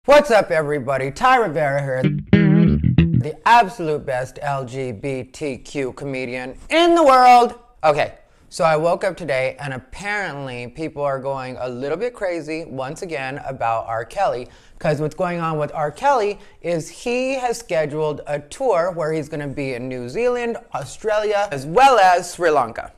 What's up, everybody? Rivera here, the absolute best LGBTQ comedian in the world. Okay, so I woke up today and apparently people are going a little bit crazy once again about R. Kelly, because what's going on with R. Kelly is he has scheduled a tour where he's going to be in New Zealand, Australia, as well as Sri Lanka.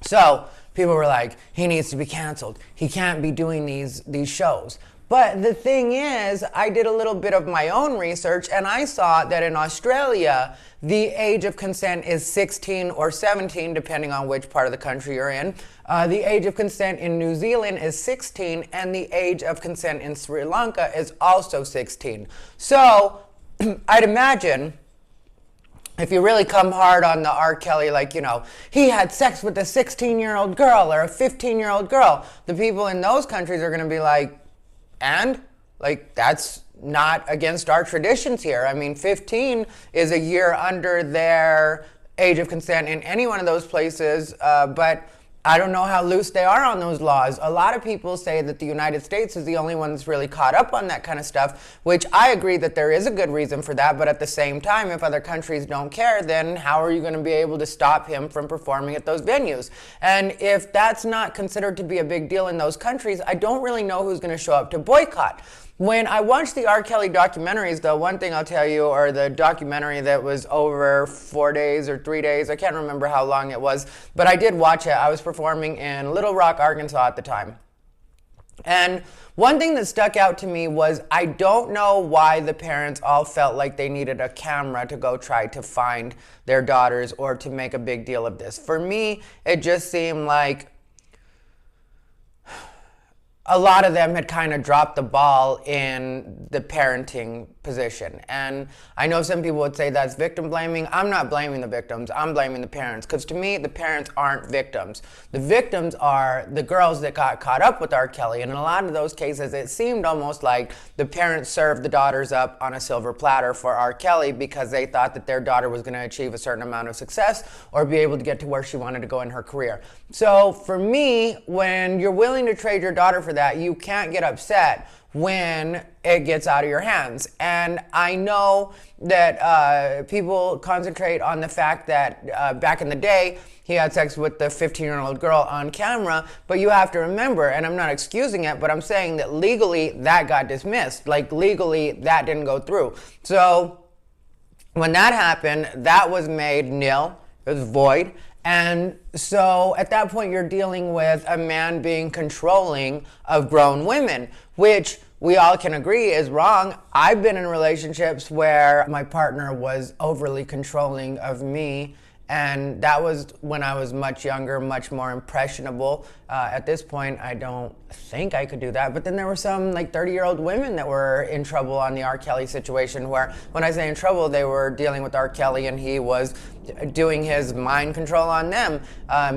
So people were like, he needs to be canceled. He can't be doing these shows. But the thing is, I did a little bit of my own research and I saw that in Australia, the age of consent is 16 or 17, depending on which part of the country you're in. The age of consent in New Zealand is 16, and the age of consent in Sri Lanka is also 16. So I'd imagine, if you really come hard on the R. Kelly, like, he had sex with a 16-year-old girl or a 15-year-old girl, the people in those countries are going to be like, and? Like, that's not against our traditions here. I mean, 15 is a year under their age of consent in any one of those places, but I don't know how loose they are on those laws. A lot of people say that the United States is the only one that's really caught up on that kind of stuff, which I agree that there is a good reason for that, but at the same time, if other countries don't care, then how are you going to be able to stop him from performing at those venues? And if that's not considered to be a big deal in those countries, I don't really know who's going to show up to boycott. When I watched the R. Kelly documentaries, though, one thing I'll tell you, or the documentary that was over 4 days or 3 days, I can't remember how long it was, but I did watch it. I was performing in Little Rock, Arkansas at the time. And one thing that stuck out to me was I don't know why the parents all felt like they needed a camera to go try to find their daughters or to make a big deal of this. For me, it just seemed like a lot of them had kind of dropped the ball in the parenting position. And I know some people would say that's victim blaming. I'm not blaming the victims. I'm blaming the parents. Because to me, the parents aren't victims. The victims are the girls that got caught up with R. Kelly. And in a lot of those cases, it seemed almost like the parents served the daughters up on a silver platter for R. Kelly because they thought that their daughter was going to achieve a certain amount of success or be able to get to where she wanted to go in her career. So for me, when you're willing to trade your daughter for that, you can't get upset when it gets out of your hands. And I know that people concentrate on the fact that back in the day, he had sex with the 15-year-old girl on camera, but you have to remember, and I'm not excusing it, but I'm saying that legally that got dismissed. Like, legally that didn't go through. So when that happened, that was made nil. It was void. And so at that point, you're dealing with a man being controlling of grown women, which we all can agree is wrong. I've been in relationships where my partner was overly controlling of me, and that was when I was much younger, much more impressionable. At this point, I don't think I could do that. But then there were some like 30-year-old women that were in trouble on the R. Kelly situation, where when I say in trouble, they were dealing with R. Kelly and he was doing his mind control on them,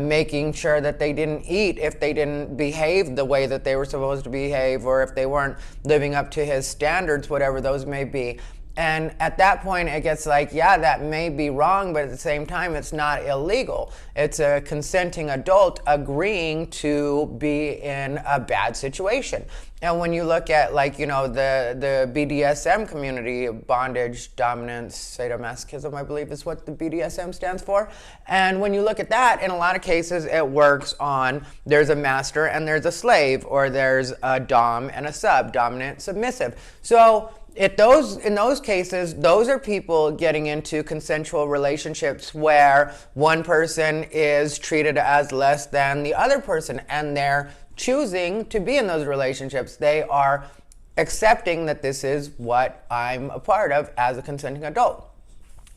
making sure that they didn't eat if they didn't behave the way that they were supposed to behave, or if they weren't living up to his standards, whatever those may be. And at that point, it gets like, yeah, that may be wrong, but at the same time, it's not illegal. It's a consenting adult agreeing to be in a bad situation. And when you look at, like, the BDSM community, bondage, dominance, sadomasochism, I believe is what the BDSM stands for. And when you look at that, in a lot of cases, it works on there's a master and there's a slave, or there's a dom and a sub, dominant, submissive. So in those cases, those are people getting into consensual relationships where one person is treated as less than the other person, and they're choosing to be in those relationships. They are accepting that this is what I'm a part of as a consenting adult.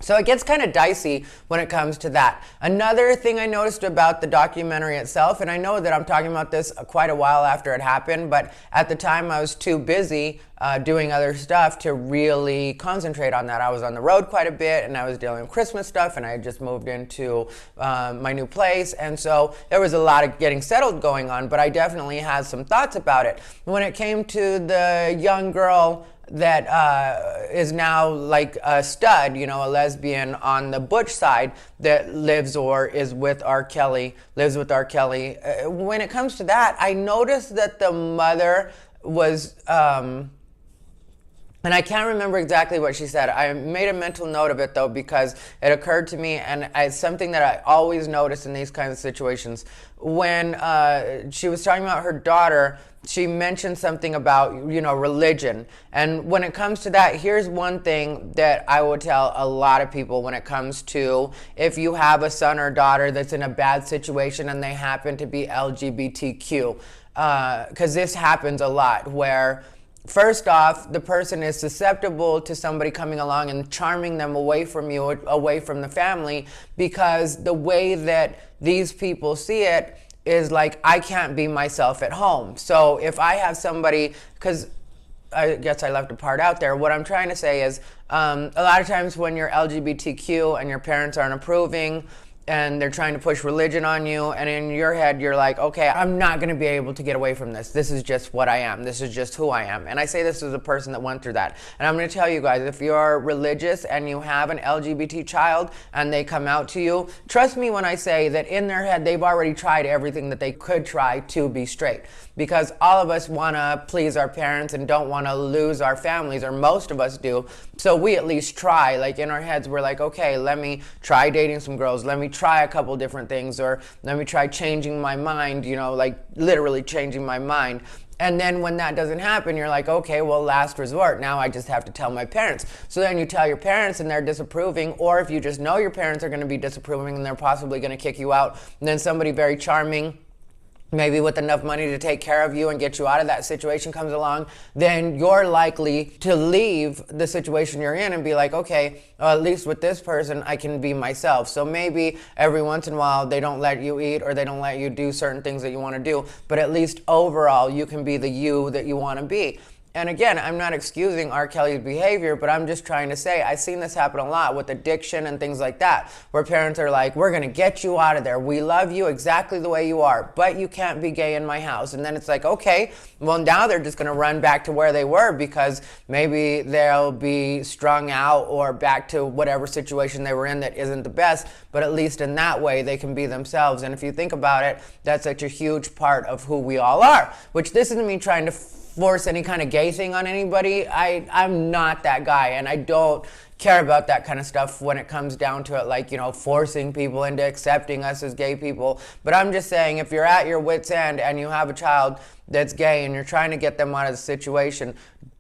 So it gets kind of dicey when it comes to that. Another thing I noticed about the documentary itself, and I know that I'm talking about this quite a while after it happened, but at the time I was too busy doing other stuff to really concentrate on that. I was on the road quite a bit, and I was dealing with Christmas stuff, and I had just moved into my new place, and so there was a lot of getting settled going on, but I definitely had some thoughts about it. When it came to the young girl that is now like a stud, you know, a lesbian on the butch side that lives or is with R. Kelly, lives with R. Kelly. When it comes to that, I noticed that the mother was And I can't remember exactly what she said. I made a mental note of it though, because it occurred to me, and it's something that I always notice in these kinds of situations. When she was talking about her daughter, she mentioned something about, religion. And when it comes to that, here's one thing that I would tell a lot of people when it comes to if you have a son or daughter that's in a bad situation and they happen to be LGBTQ. Because this happens a lot where, first off, the person is susceptible to somebody coming along and charming them away from you, away from the family, because the way that these people see it is like, I can't be myself at home. So if I have somebody, because I guess I left a part out there. What I'm trying to say is a lot of times when you're LGBTQ and your parents aren't approving, and they're trying to push religion on you, and in your head you're like, okay, I'm not going to be able to get away from this. This is just what I am. This is just who I am. And I say this as a person that went through that. And I'm going to tell you guys, if you're religious and you have an LGBT child and they come out to you, trust me when I say that in their head they've already tried everything that they could try to be straight. Because all of us want to please our parents and don't want to lose our families, or most of us do. So we at least try. Like in our heads, we're like, okay, let me try dating some girls. Let me try a couple different things, or let me try changing my mind, like literally changing my mind. And then when that doesn't happen, you're like, okay, well, last resort. Now I just have to tell my parents. So then you tell your parents and they're disapproving, or if you just know your parents are going to be disapproving and they're possibly going to kick you out, and then somebody very charming, maybe with enough money to take care of you and get you out of that situation, comes along, then you're likely to leave the situation you're in and be like, okay, well, at least with this person, I can be myself. So maybe every once in a while they don't let you eat or they don't let you do certain things that you want to do, but at least overall you can be the you that you want to be. And again, I'm not excusing R. Kelly's behavior, but I'm just trying to say I've seen this happen a lot with addiction and things like that, where parents are like, we're going to get you out of there. We love you exactly the way you are, but you can't be gay in my house. And then it's like, okay, well, now they're just going to run back to where they were because maybe they'll be strung out or back to whatever situation they were in that isn't the best, but at least in that way they can be themselves. And if you think about it, that's such a huge part of who we all are, which this isn't me trying to force any kind of gay thing on anybody. I'm not that guy, and I don't care about that kind of stuff when it comes down to it, like, forcing people into accepting us as gay people. But I'm just saying, if you're at your wit's end and you have a child that's gay and you're trying to get them out of the situation,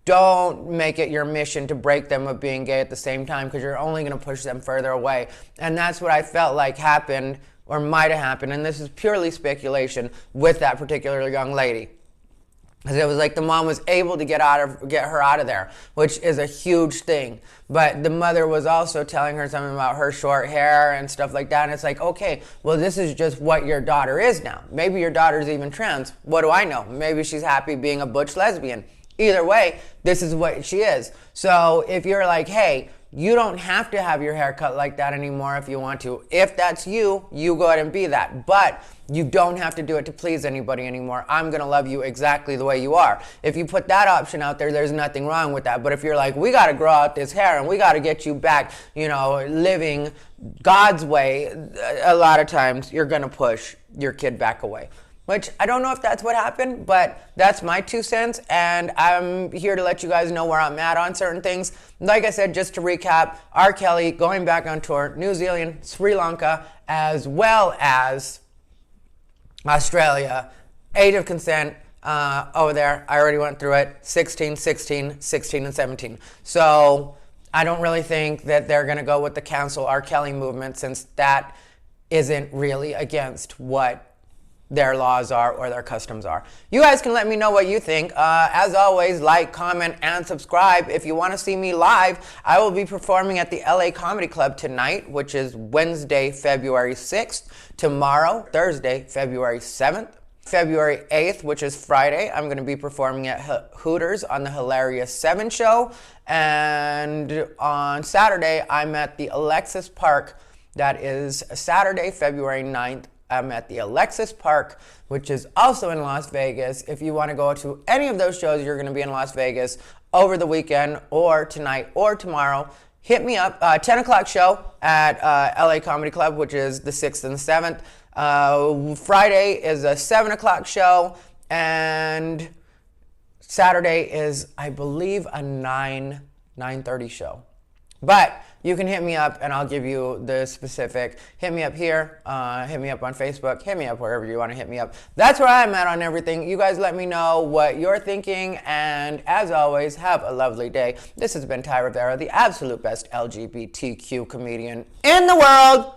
don't make it your mission to break them of being gay at the same time, because you're only going to push them further away. And that's what I felt like happened, or might have happened, and this is purely speculation, with that particular young lady. Because it was like the mom was able to get her out of there, which is a huge thing. But the mother was also telling her something about her short hair and stuff like that. And it's like, okay, well, this is just what your daughter is now. Maybe your daughter's even trans. What do I know? Maybe she's happy being a butch lesbian. Either way, this is what she is. So if you're like, hey, you don't have to have your hair cut like that anymore if you want to. If that's you, you go ahead and be that. But you don't have to do it to please anybody anymore. I'm going to love you exactly the way you are. If you put that option out there, there's nothing wrong with that. But if you're like, we got to grow out this hair and we got to get you back, living God's way, a lot of times you're going to push your kid back away. Which I don't know if that's what happened, but that's my 2 cents, and I'm here to let you guys know where I'm at on certain things. Like I said, just to recap, R. Kelly going back on tour, New Zealand, Sri Lanka, as well as Australia. Age of consent over there, I already went through it, 16, 16, 16, and 17. So I don't really think that they're going to go with the cancel R. Kelly movement, since that isn't really against what their laws are or their customs are. You guys can let me know what you think. As always, like, comment, and subscribe. If you want to see me live, I will be performing at the LA Comedy Club tonight, which is Wednesday, February 6th. Tomorrow, Thursday, February 7th. February 8th, which is Friday, I'm going to be performing at Hooters on the Hilarious 7 show. And on Saturday, I'm at the Alexis Park. That is Saturday, February 9th. I'm at the Alexis Park, which is also in Las Vegas. If you want to go to any of those shows, you're going to be in Las Vegas over the weekend or tonight or tomorrow. Hit me up. 10 o'clock show at LA Comedy Club, which is the 6th and 7th. Friday is a 7 o'clock show. And Saturday is, I believe, a 9:30 show. But you can hit me up and I'll give you the specific. Hit me up here, hit me up on Facebook, hit me up wherever you want to hit me up. That's where I'm at on everything. You guys let me know what you're thinking, and as always, have a lovely day. This has been Ty Rivera, the absolute best LGBTQ comedian in the world.